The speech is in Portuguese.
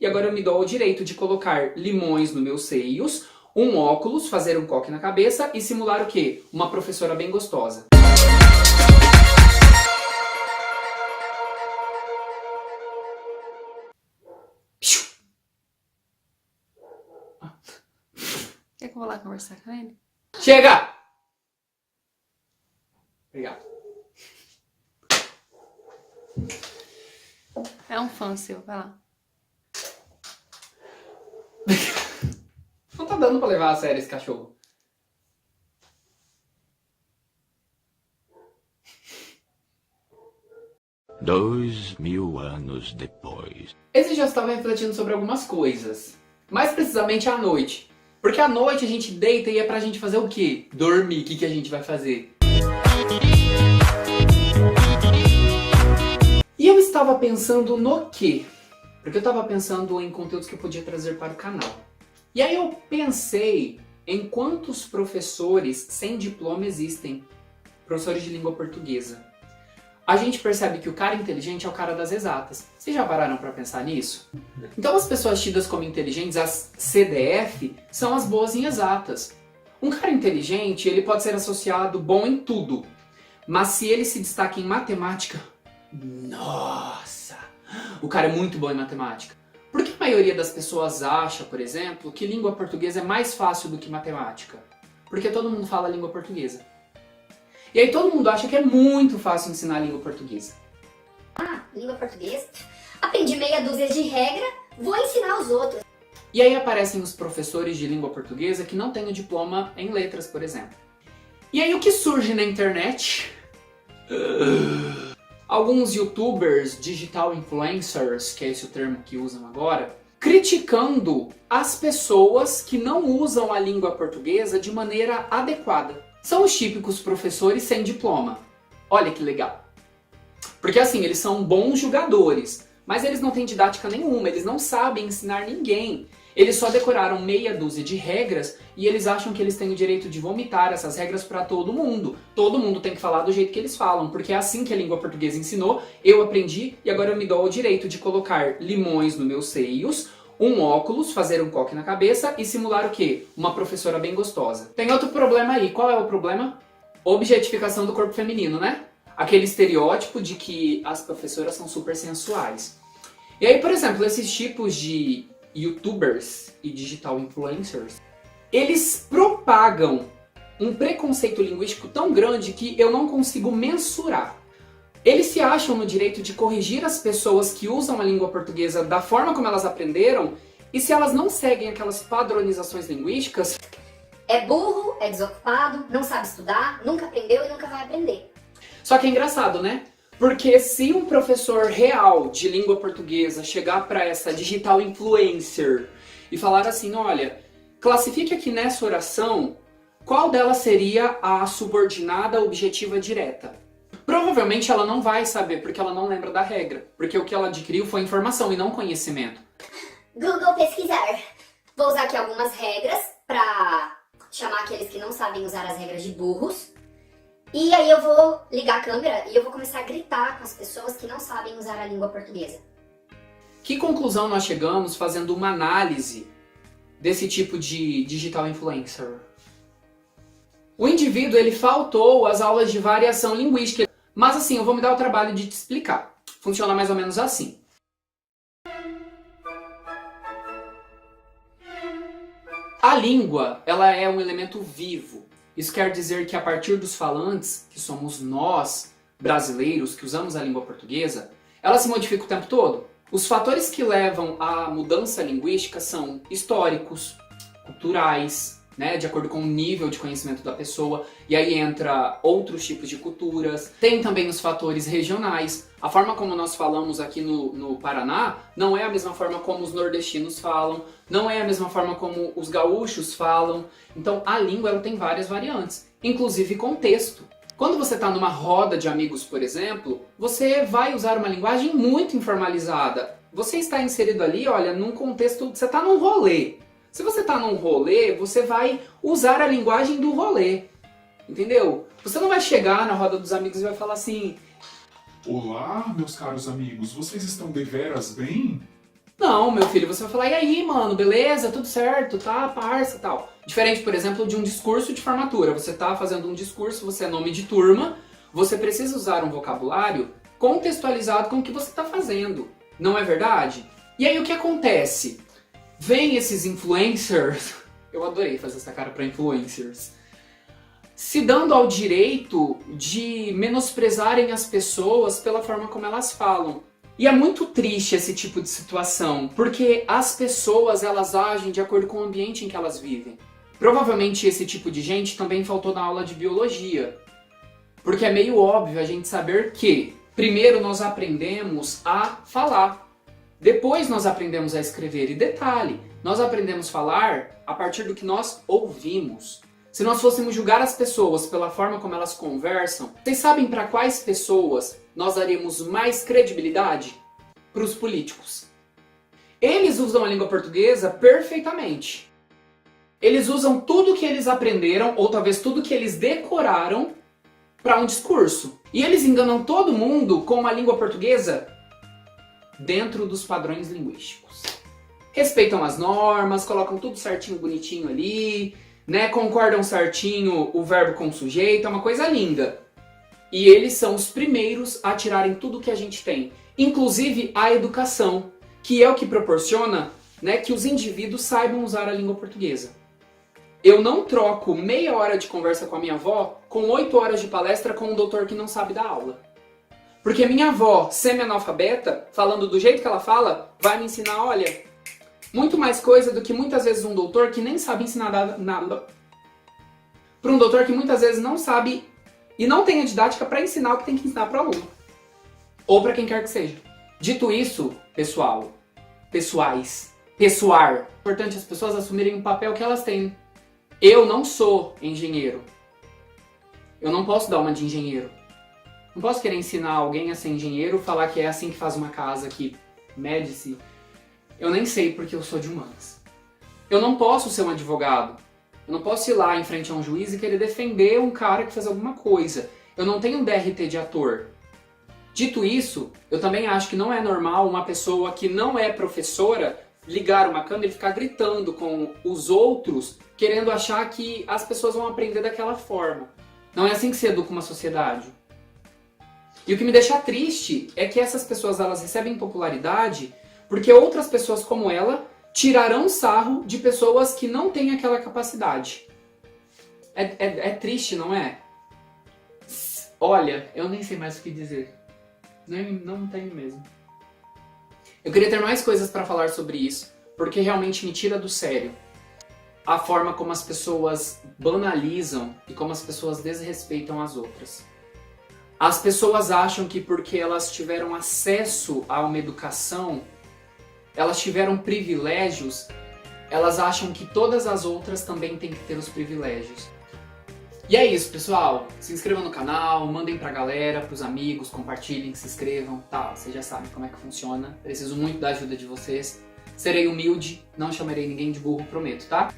e agora eu me dou o direito de colocar limões nos meus seios, um óculos, fazer um coque na cabeça e simular o quê? Uma professora bem gostosa. Quer que eu vou lá conversar com ele? Chega! Obrigado. É um fã seu, vai lá. Não tá dando pra levar a sério esse cachorro. Dois mil anos depois. Esse já estava refletindo sobre algumas coisas. Mais precisamente à noite. Porque à noite a gente deita e é pra gente fazer o quê? Dormir. O que a gente vai fazer? E eu estava pensando no quê? Porque eu estava pensando em conteúdos que eu podia trazer para o canal. E aí eu pensei em quantos professores sem diploma existem. Professores de língua portuguesa. A gente percebe que o cara inteligente é o cara das exatas. Vocês já pararam para pensar nisso? Então as pessoas tidas como inteligentes, as CDF, são as boas em exatas. Um cara inteligente, ele pode ser associado bom em tudo. Mas se ele se destaca em matemática, nossa, o cara é muito bom em matemática. Por que a maioria das pessoas acha, por exemplo, que língua portuguesa é mais fácil do que matemática? Porque todo mundo fala língua portuguesa. E aí todo mundo acha que é muito fácil ensinar a língua portuguesa. Língua portuguesa. Aprendi meia dúzia de regra, vou ensinar os outros. E aí aparecem os professores de língua portuguesa que não têm o diploma em letras, por exemplo. E aí o que surge na internet? Alguns youtubers, digital influencers, que é esse o termo que usam agora, criticando as pessoas que não usam a língua portuguesa de maneira adequada. São os típicos professores sem diploma. Olha que legal. Porque assim, eles são bons jogadores, mas eles não têm didática nenhuma, eles não sabem ensinar ninguém. Eles só decoraram meia dúzia de regras e eles acham que eles têm o direito de vomitar essas regras para todo mundo. Todo mundo tem que falar do jeito que eles falam, porque é assim que a língua portuguesa ensinou, eu aprendi e agora eu me dou o direito de colocar limões nos meus seios, um óculos, fazer um coque na cabeça e simular o quê? Uma professora bem gostosa. Tem outro problema aí. Qual é o problema? Objetificação do corpo feminino, né? Aquele estereótipo de que as professoras são super sensuais. E aí, por exemplo, esses tipos de youtubers e digital influencers, eles propagam um preconceito linguístico tão grande que eu não consigo mensurar. Eles se acham no direito de corrigir as pessoas que usam a língua portuguesa da forma como elas aprenderam, e se elas não seguem aquelas padronizações linguísticas... É burro, é desocupado, não sabe estudar, nunca aprendeu e nunca vai aprender. Só que é engraçado, né? Porque se um professor real de língua portuguesa chegar para essa digital influencer e falar assim, olha, classifique aqui nessa oração qual delas seria a subordinada objetiva direta. Provavelmente ela não vai saber, porque ela não lembra da regra. Porque o que ela adquiriu foi informação e não conhecimento. Google pesquisar. Vou usar aqui algumas regras para chamar aqueles que não sabem usar as regras de burros. E aí eu vou ligar a câmera e eu vou começar a gritar com as pessoas que não sabem usar a língua portuguesa. Que conclusão nós chegamos fazendo uma análise desse tipo de digital influencer? O indivíduo, ele faltou às aulas de variação linguística. Mas assim, eu vou me dar o trabalho de te explicar. Funciona mais ou menos assim. A língua, ela é um elemento vivo. Isso quer dizer que a partir dos falantes, que somos nós, brasileiros, que usamos a língua portuguesa, ela se modifica o tempo todo. Os fatores que levam à mudança linguística são históricos, culturais, né, de acordo com o nível de conhecimento da pessoa, e aí entra outros tipos de culturas. Tem também os fatores regionais. A forma como nós falamos aqui no Paraná não é a mesma forma como os nordestinos falam, não é a mesma forma como os gaúchos falam. Então a língua, ela tem várias variantes, inclusive contexto. Quando você está numa roda de amigos, por exemplo, você vai usar uma linguagem muito informalizada. Você está inserido ali, olha, num contexto, você está num rolê. Se você está num rolê, você vai usar a linguagem do rolê, entendeu? Você não vai chegar na roda dos amigos e vai falar assim... Olá, meus caros amigos, vocês estão deveras bem? Não, meu filho, você vai falar, e aí, mano, beleza, tudo certo, tá, parça e tal. Diferente, por exemplo, de um discurso de formatura. Você tá fazendo um discurso, você é nome de turma, você precisa usar um vocabulário contextualizado com o que você tá fazendo. Não é verdade? E aí o que acontece? Vem esses influencers, eu adorei fazer essa cara pra influencers, se dando ao direito de menosprezarem as pessoas pela forma como elas falam. E é muito triste esse tipo de situação, porque as pessoas elas agem de acordo com o ambiente em que elas vivem. Provavelmente esse tipo de gente também faltou na aula de biologia, porque é meio óbvio a gente saber que primeiro nós aprendemos a falar, depois nós aprendemos a escrever. E detalhe, nós aprendemos a falar a partir do que nós ouvimos. Se nós fôssemos julgar as pessoas pela forma como elas conversam, vocês sabem para quais pessoas nós daríamos mais credibilidade? Para os políticos. Eles usam a língua portuguesa perfeitamente. Eles usam tudo que eles aprenderam, ou talvez tudo que eles decoraram, para um discurso. E eles enganam todo mundo com uma língua portuguesa dentro dos padrões linguísticos. Respeitam as normas, colocam tudo certinho, bonitinho ali, né? Concordam certinho o verbo com o sujeito, é uma coisa linda. E eles são os primeiros a tirarem tudo que a gente tem, inclusive a educação, que é o que proporciona, né, que os indivíduos saibam usar a língua portuguesa. Eu não troco meia hora de conversa com a minha avó com 8 horas de palestra com um doutor que não sabe dar aula. Porque minha avó, semi-analfabeta, falando do jeito que ela fala, vai me ensinar, olha, muito mais coisa do que muitas vezes um doutor que nem sabe ensinar nada. Para um doutor que muitas vezes não sabe e não tem a didática para ensinar o que tem que ensinar para o aluno. Ou para quem quer que seja. Dito isso, pessoal, é importante as pessoas assumirem o papel que elas têm. Eu não sou engenheiro. Eu não posso dar uma de engenheiro. Não posso querer ensinar alguém a ser engenheiro, falar que é assim que faz uma casa, que mede-se. Eu nem sei porque eu sou de humanas. Eu não posso ser um advogado. Eu não posso ir lá em frente a um juiz e querer defender um cara que fez alguma coisa. Eu não tenho um DRT de ator. Dito isso, eu também acho que não é normal uma pessoa que não é professora ligar uma câmera e ficar gritando com os outros, querendo achar que as pessoas vão aprender daquela forma. Não é assim que se educa uma sociedade. E o que me deixa triste é que essas pessoas elas recebem popularidade porque outras pessoas como ela tirarão sarro de pessoas que não têm aquela capacidade. É triste, não é? Olha, eu nem sei mais o que dizer. Não tenho mesmo. Eu queria ter mais coisas para falar sobre isso, porque realmente me tira do sério a forma como as pessoas banalizam e como as pessoas desrespeitam as outras. As pessoas acham que porque elas tiveram acesso a uma educação, elas tiveram privilégios, elas acham que todas as outras também têm que ter os privilégios. E é isso, pessoal. Se inscrevam no canal, mandem pra galera, pros amigos, compartilhem, se inscrevam, tá? Vocês já sabem como é que funciona. Preciso muito da ajuda de vocês. Serei humilde, não chamarei ninguém de burro, prometo, tá?